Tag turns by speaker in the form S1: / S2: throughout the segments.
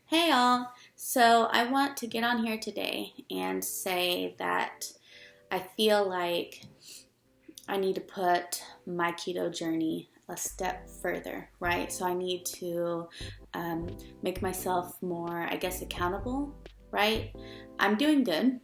S1: Hey all! So I want to get on here today and say that I feel like I need to put my keto journey a step further, right? So I need to make myself more, accountable, right? I'm doing good.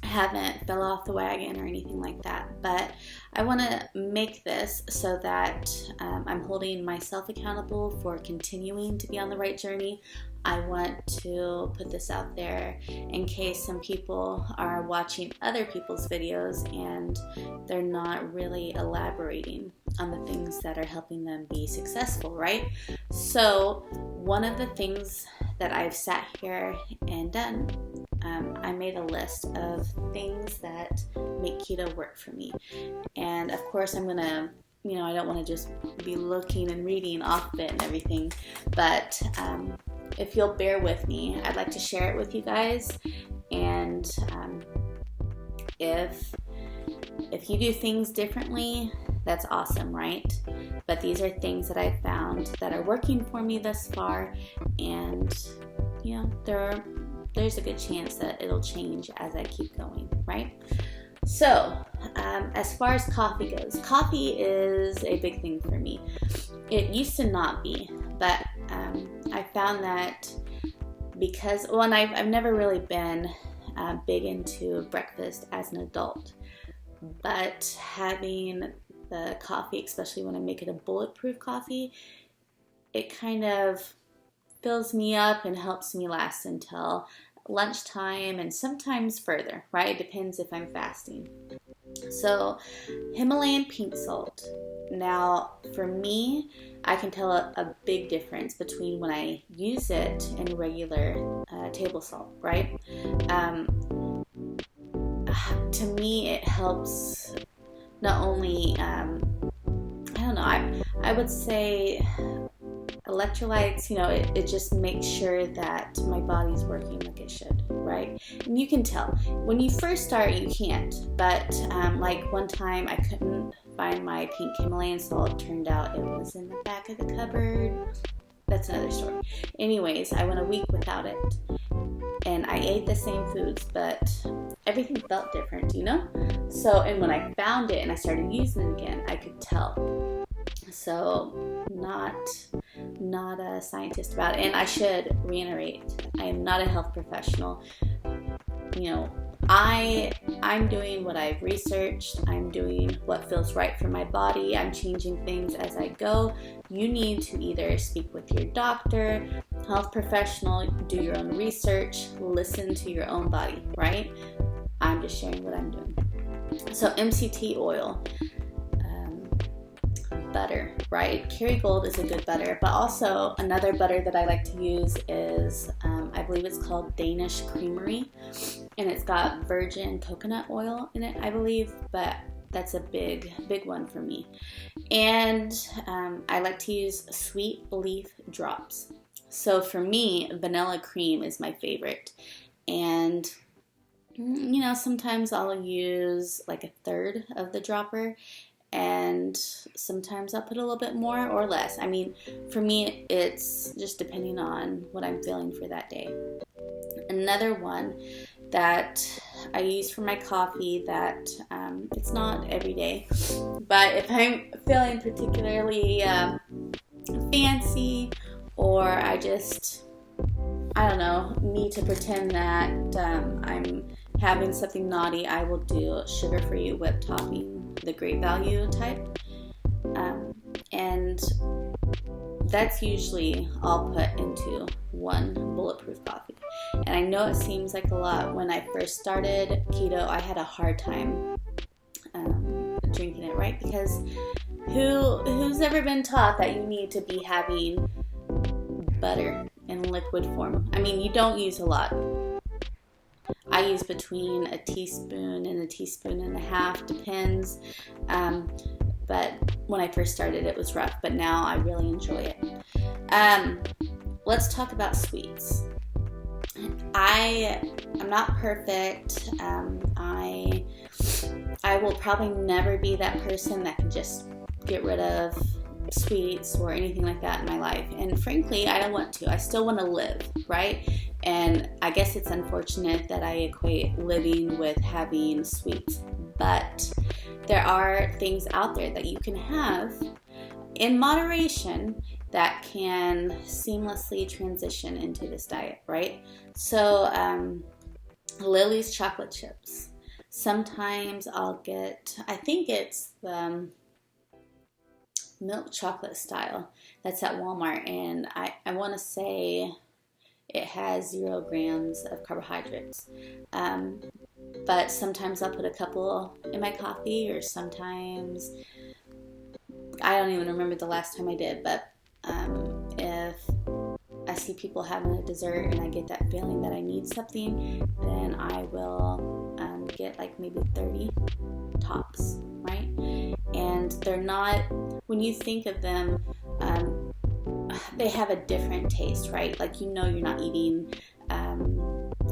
S1: I haven't fell off the wagon or anything like that, but I want to make this so that I'm holding myself accountable for continuing to be on the right journey. I want to put this out there in case some people are watching other people's videos and they're not really elaborating on the things that are helping them be successful, right? So one of the things that I've sat here and done, I made a list of things that make keto work for me. And of course I'm gonna, I don't want to just be looking and reading off of it and everything, but if you'll bear with me, I'd like to share it with you guys. And if you do things differently, that's awesome, right? But these are things that I found that are working for me thus far, and there's a good chance that it'll change as I keep going, right? So, as far as coffee goes, coffee is a big thing for me. It used to not be, but I found that because, and I've never really been big into breakfast as an adult, but having the coffee, especially when I make it a bulletproof coffee, it kind of fills me up and helps me last until lunchtime and sometimes further, right? It depends if I'm fasting. So Himalayan pink salt. Now, for me, I can tell a big difference between when I use it and regular table salt, right? To me, it helps not only, I would say electrolytes, it just makes sure that my body's working like it should, right? And you can tell. When you first start, you can't. But like one time I couldn't find my pink Himalayan salt. Turned out it was in the back of the cupboard. That's another story. Anyways, I went a week without it. And I ate the same foods, but everything felt different, So, and when I found it and I started using it again, I could tell. So, not a scientist about it. And I should reiterate, I am not a health professional. I'm doing what I've researched. I'm doing what feels right for my body. I'm changing things as I go. You need to either speak with your doctor, health professional, do your own research, listen to your own body, right? I'm just sharing what I'm doing. So MCT oil. Butter, right? Kerrygold is a good butter, but also another butter that I like to use is, I believe it's called Danish Creamery, and it's got virgin coconut oil in it, I believe, but that's a big one for me. And I like to use sweet leaf drops. So for me, vanilla cream is my favorite, and sometimes I'll use like a third of the dropper, and sometimes I'll put a little bit more or less. I mean, for me, it's just depending on what I'm feeling for that day. Another one that I use for my coffee that it's not every day, but if I'm feeling particularly fancy, or I need to pretend that I'm having something naughty, I will do sugar-free whipped topping, the great value type, and that's usually all put into one bulletproof coffee. And I know it seems like a lot. When I first started keto, I had a hard time drinking it, right? Because who's ever been taught that you need to be having butter in liquid form? I mean, you don't use a lot. I use between a teaspoon and a teaspoon and a half, depends. But when I first started, it was rough, but now I really enjoy it. Let's talk about sweets. I'm not perfect. I will probably never be that person that can just get rid of sweets or anything like that in my life. And frankly, I don't want to. I still want to live, right? And I guess it's unfortunate that I equate living with having sweets. But there are things out there that you can have in moderation that can seamlessly transition into this diet, right? So, Lily's chocolate chips. Sometimes I'll get, I think it's the milk chocolate style that's at Walmart, and I want to say it has 0 grams of carbohydrates. But sometimes I'll put a couple in my coffee, or sometimes I don't even remember the last time I did, but if I see people having a dessert and I get that feeling that I need something, then I will get like maybe 30 tops, right? And they're not, when you think of them, they have a different taste, right? Like, you know, you're not eating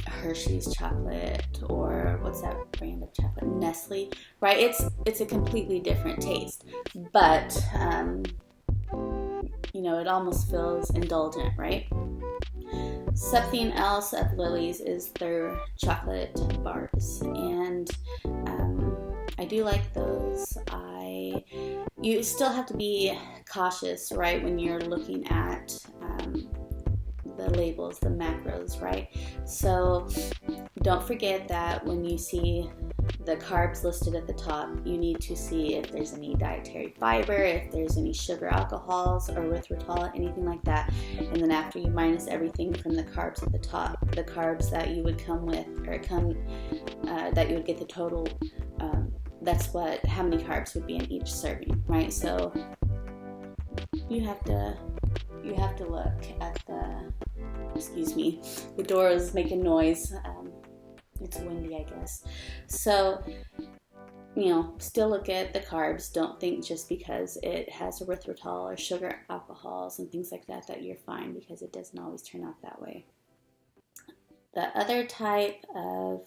S1: Hershey's chocolate, or what's that brand of chocolate? Nestle, right? It's a completely different taste, but you know, it almost feels indulgent, right? Something else of Lily's is their chocolate bars, and I do like those. You still have to be cautious, right, when you're looking at the labels, the macros, right? So don't forget that when you see the carbs listed at the top, you need to see if there's any dietary fiber, if there's any sugar alcohols or erythritol, anything like that. And then after you minus everything from the carbs at the top, the carbs that you would come with, or that you would get the total, that's how many carbs would be in each serving, right? So you have to look at excuse me, the door is making noise. It's windy, I guess. So, you know, still look at the carbs. Don't think just because it has erythritol or sugar alcohols and things like that you're fine, because it doesn't always turn out that way. The other type of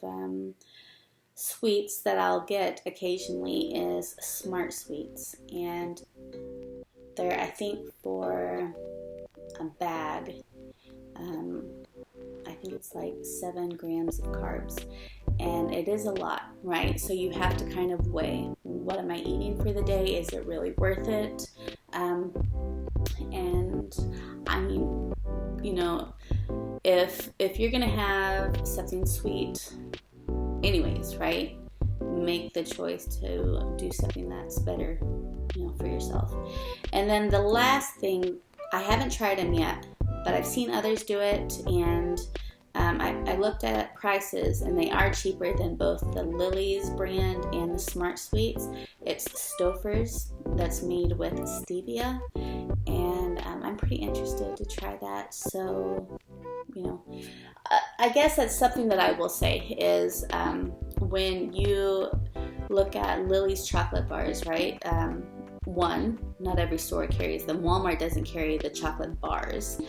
S1: sweets that I'll get occasionally is Smart Sweets, and they're, I think, for a bag, I think it's like 7 grams of carbs, and it is a lot, right? So you have to kind of weigh, what am I eating for the day? Is it really worth it? And I mean, you know, if you're gonna have something sweet anyways, right, make the choice to do something that's better, you know, for yourself. And then the last thing, I haven't tried them yet, but I've seen others do it, and I looked at prices, and they are cheaper than both the Lily's brand and the Smart Sweets. It's Stouffer's, that's made with stevia, and I'm pretty interested to try that. So, you know, I guess that's something that I will say is when you look at Lily's chocolate bars, right? One, not every store carries them. Walmart doesn't carry the chocolate bars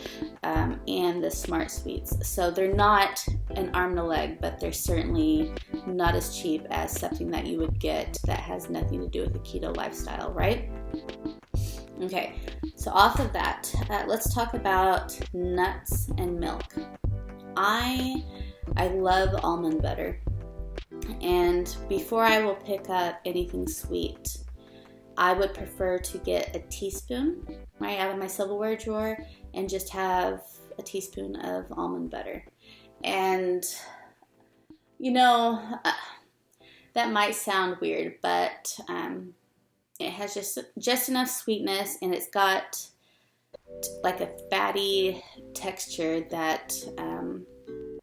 S1: and the Smart Sweets. So they're not an arm and a leg, but they're certainly not as cheap as something that you would get that has nothing to do with the keto lifestyle, right? Okay, so off of that, let's talk about nuts and milk. I love almond butter, and before I will pick up anything sweet, I would prefer to get a teaspoon, right, out of my silverware drawer, and just have a teaspoon of almond butter. And, you know, that might sound weird, but it has just enough sweetness, and it's got like a fatty texture that,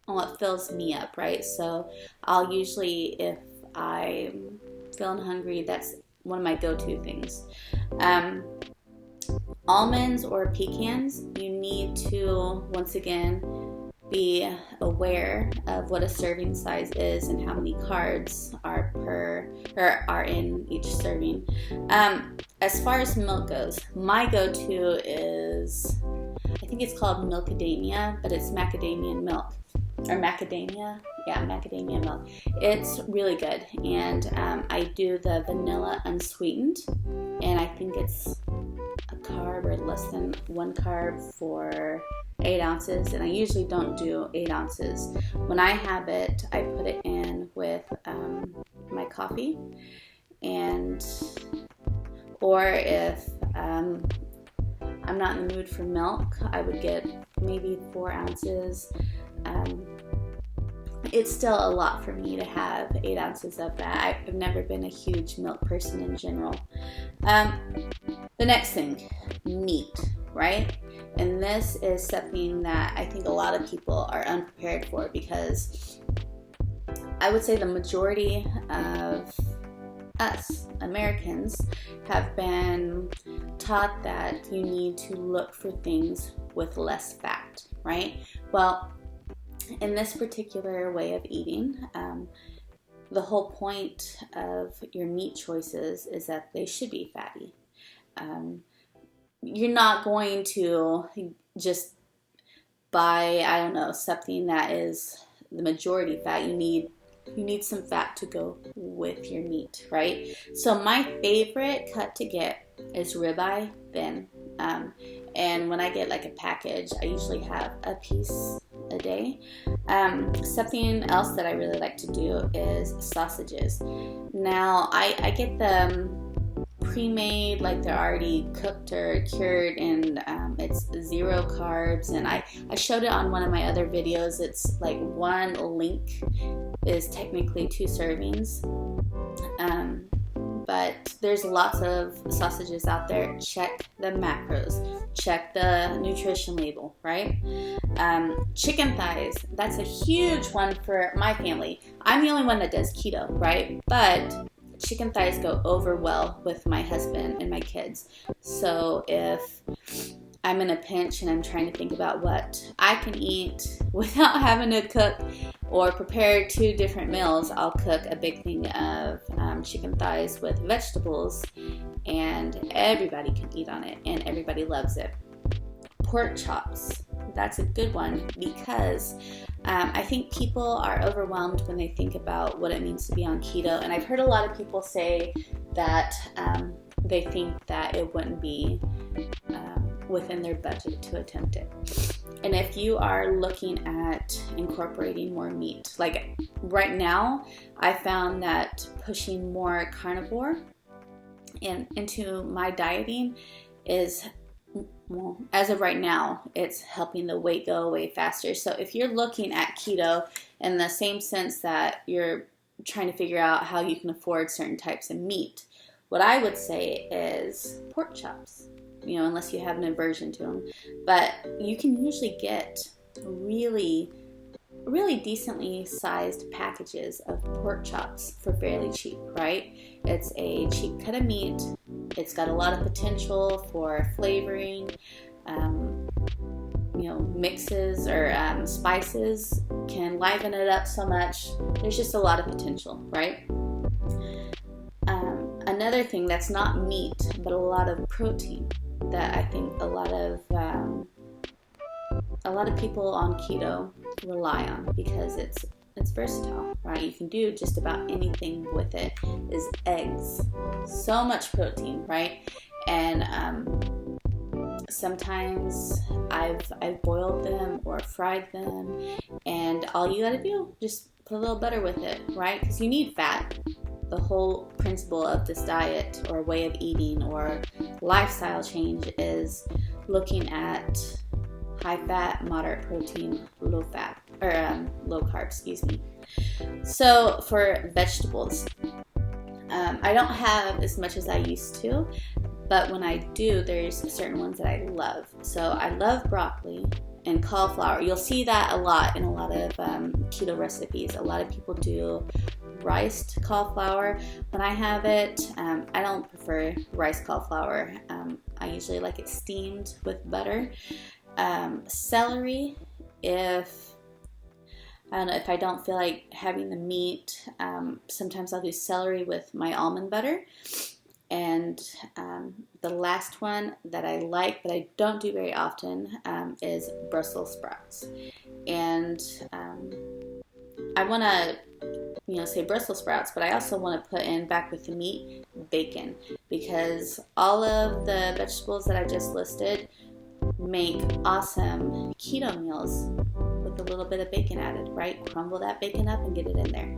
S1: it fills me up, right? So I'll usually, if I'm feeling hungry, that's one of my go-to things. Almonds or pecans, you need to, once again, be aware of what a serving size is and how many carbs are in each serving. As far as milk goes, my go-to is, I think it's called Milkademia, but it's macadamia milk. Or macadamia? Yeah, macadamia milk. It's really good, and I do the vanilla unsweetened, and I think it's carb or less than 1 carb for 8 ounces, and I usually don't do 8 ounces. When I have it, I put it in with my coffee, and or if I'm not in the mood for milk, I would get maybe 4 ounces. It's still a lot for me to have 8 ounces of that. I've never been a huge milk person in general. The next thing, meat, right? And this is something that I think a lot of people are unprepared for, because I would say the majority of us Americans have been taught that you need to look for things with less fat, right? Well, in this particular way of eating, the whole point of your meat choices is that they should be fatty. You're not going to just buy, I don't know, something that is the majority fat. You need some fat to go with your meat, right? So my favorite cut to get is ribeye thin. And when I get like a package, I usually have a piece a day. Something else that I really like to do is sausages. Now, I get them pre-made, like they're already cooked or cured, and it's 0 carbs, and I showed it on one of my other videos. It's like 1 link is technically 2 servings, but there's lots of sausages out there. Check the macros, check the nutrition label, right? Chicken thighs, that's a huge one for my family. I'm the only one that does keto, right? But chicken thighs go over well with my husband and my kids. So if I'm in a pinch and I'm trying to think about what I can eat without having to cook or prepare 2 different meals, I'll cook a big thing of chicken thighs with vegetables, and everybody can eat on it and everybody loves it. Pork chops, that's a good one, because I think people are overwhelmed when they think about what it means to be on keto, and I've heard a lot of people say that they think that it wouldn't be within their budget to attempt it. And if you are looking at incorporating more meat, like right now, I found that pushing more carnivore into my dieting is, well, as of right now, it's helping the weight go away faster. So if you're looking at keto in the same sense that you're trying to figure out how you can afford certain types of meat, what I would say is pork chops, unless you have an aversion to them. But you can usually get really, really decently sized packages of pork chops for fairly cheap, right? It's a cheap cut of meat. It's got a lot of potential for flavoring. Mixes or spices can liven it up so much. There's just a lot of potential, right? Another thing that's not meat, but a lot of protein that I think a lot of people on keto rely on, because it's versatile, right? You can do just about anything with it. Is eggs, so much protein, right? And sometimes I've boiled them or fried them, and all you gotta do, just put a little butter with it, right? Because you need fat. The whole principle of this diet or way of eating or lifestyle change is looking at high fat, moderate protein, low fat, or low carb, excuse me. So for vegetables, I don't have as much as I used to, but when I do, there's certain ones that I love. So I love broccoli and cauliflower. You'll see that a lot in a lot of keto recipes. A lot of people do riced cauliflower. When I have it, I don't prefer riced cauliflower. I usually like it steamed with butter. Celery, if I don't feel like having the meat, sometimes I'll do celery with my almond butter. And the last one that I like, but I don't do very often, is Brussels sprouts. And I want to say Brussels sprouts, but I also want to put in, back with the meat, bacon. because all of the vegetables that I just listed make awesome keto meals with a little bit of bacon added, right? Crumble that bacon up and get it in there.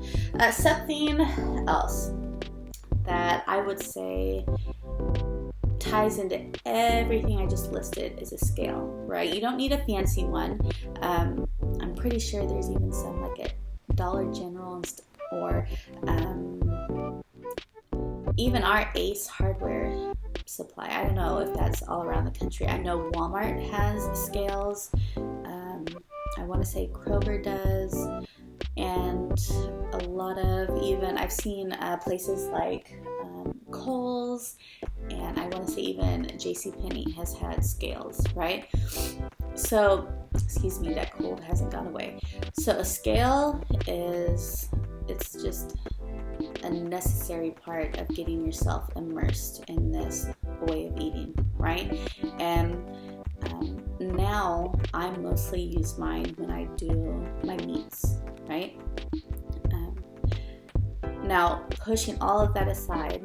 S1: Something else that I would say ties into everything I just listed is a scale, right? You don't need a fancy one. I'm pretty sure there's even some like at Dollar General or even our Ace hardware supply. I don't know if that's all around the country. I know Walmart has scales. I want to say Kroger does, and a lot of even I've seen places like Kohl's, and I want to say even JCPenney has had scales, right? So, excuse me, that cold hasn't gone away. So a scale it's just a necessary part of getting yourself immersed in this way of eating, right? And now I mostly use mine when I do my meats, right? Now, pushing all of that aside,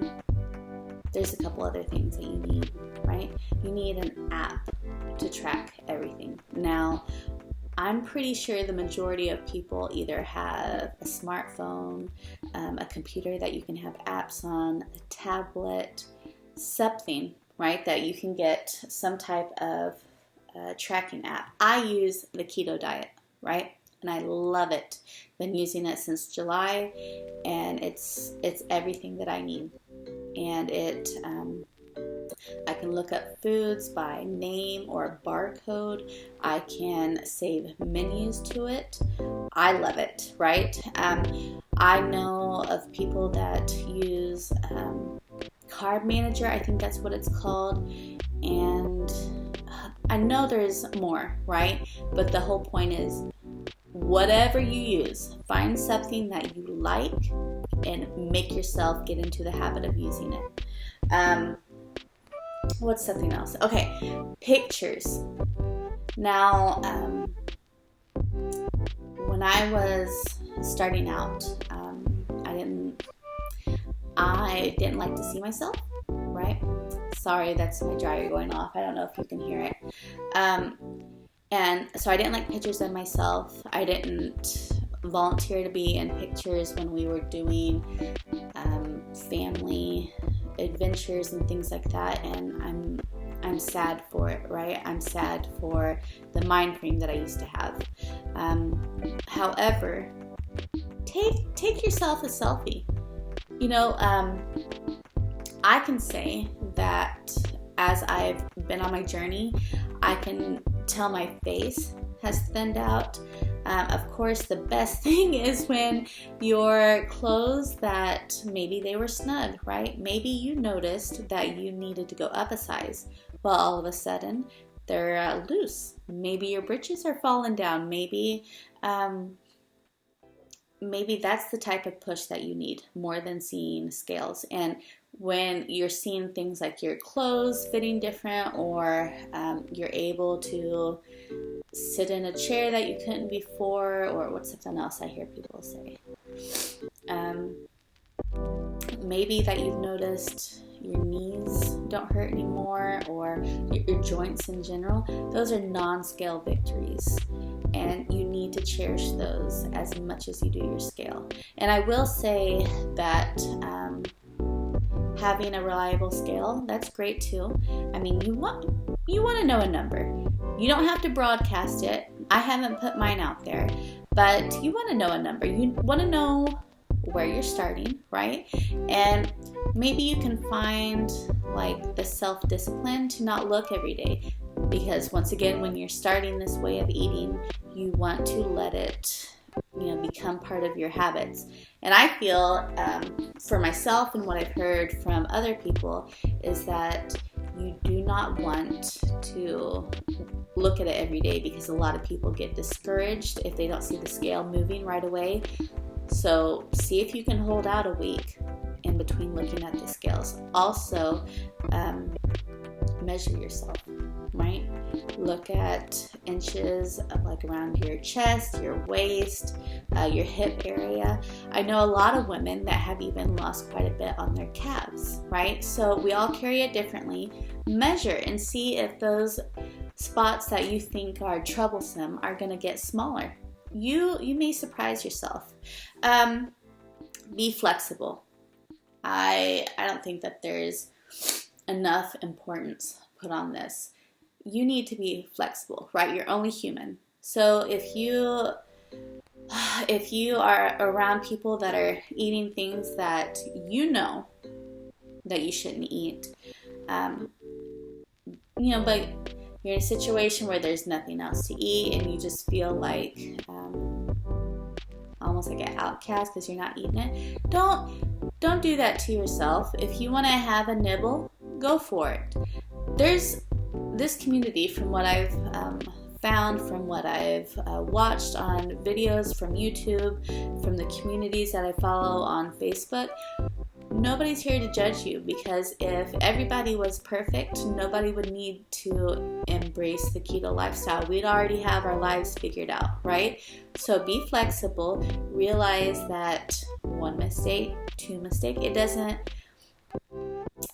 S1: there's a couple other things that you need, right? You need an app to track everything. Now, I'm pretty sure the majority of people either have a smartphone, a computer that you can have apps on, a tablet, something, right, that you can get some type of tracking app. I use the Keto Diet, right? And I love it. Been using it since July, and it's everything that I need. And I can look up foods by name or barcode. I can save menus to it. I love it, right? I know of people that use Carb Manager, I think that's what it's called, and I know there's more, right? But the whole point is, whatever you use, find something that you like and make yourself get into the habit of using it. What's something else? Okay, pictures. Now, when I was starting out, I didn't like to see myself, right? Sorry, that's my dryer going off. I don't know if you can hear it. And so I didn't like pictures of myself. I didn't volunteer to be in pictures when we were doing family adventures and things like that, and I'm sad for it, right? I'm sad for the mind frame that I used to have. However, take yourself a selfie. You know, I can say that as I've been on my journey, I can tell my face has thinned out. Of course, the best thing is when your clothes that maybe they were snug, right? Maybe you noticed that you needed to go up a size. Well, all of a sudden, they're loose. Maybe your britches are falling down. Maybe that's the type of push that you need more than seeing scales. And when you're seeing things like your clothes fitting different, or you're able to sit in a chair that you couldn't before, or what's something else I hear people say? Maybe that you've noticed your knees don't hurt anymore, or your joints in general. Those are non-scale victories, and you need to cherish those as much as you do your scale. And I will say that having a reliable scale, that's great too. I mean, you want to know a number. You don't have to broadcast it. I haven't put mine out there, but you want to know a number. You want to know where you're starting, right? And maybe you can find like the self-discipline to not look every day, because once again, when you're starting this way of eating, you want to let it become part of your habits. And I feel for myself, and what I've heard from other people, is that you do not want to look at it every day, because a lot of people get discouraged if they don't see the scale moving right away. So see if you can hold out a week in between looking at the scales. Also, measure yourself, right? look at inches like around your chest, your waist, your hip area. I know a lot of women that have even lost quite a bit on their calves, right? So we all carry it differently. Measure and see if those spots that you think are troublesome are going to get smaller. You may surprise yourself. Be flexible. I don't think that there's enough importance put on this. You need to be flexible, right? You're only human. So if you are around people that are eating things that you know that you shouldn't eat, but you're in a situation where there's nothing else to eat and you just feel like almost like an outcast because you're not eating it, don't do that to yourself. If you want to have a nibble, go for it. There's this community, from what I've found, from what I've watched on videos from YouTube, from the communities that I follow on Facebook, nobody's here to judge you, because if everybody was perfect, nobody would need to embrace the keto lifestyle. We'd already have our lives figured out, right? So be flexible. Realize that one mistake, two mistakes,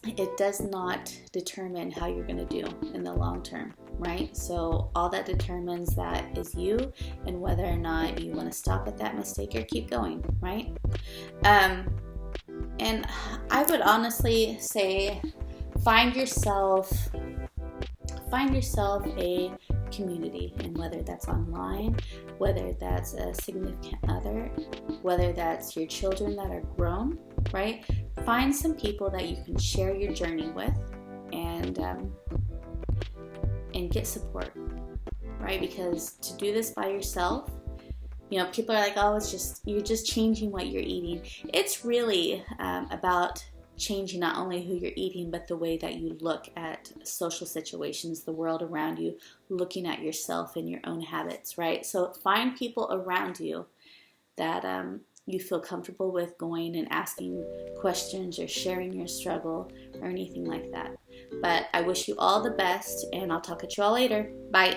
S1: it does not determine how you're going to do in the long term, right? So all that determines that is you and whether or not you want to stop at that mistake or keep going, right? And I would honestly say find yourself a community, and whether that's online, whether that's a significant other, whether that's your children that are grown, right? Find some people that you can share your journey with and get support, right? Because to do this by yourself, people are like, oh, you're just changing what you're eating. It's really about changing not only who you're eating, but the way that you look at social situations, the world around you, looking at yourself and your own habits, right? So find people around you that you feel comfortable with going and asking questions or sharing your struggle or anything like that. But I wish you all the best, and I'll talk at you all later. Bye.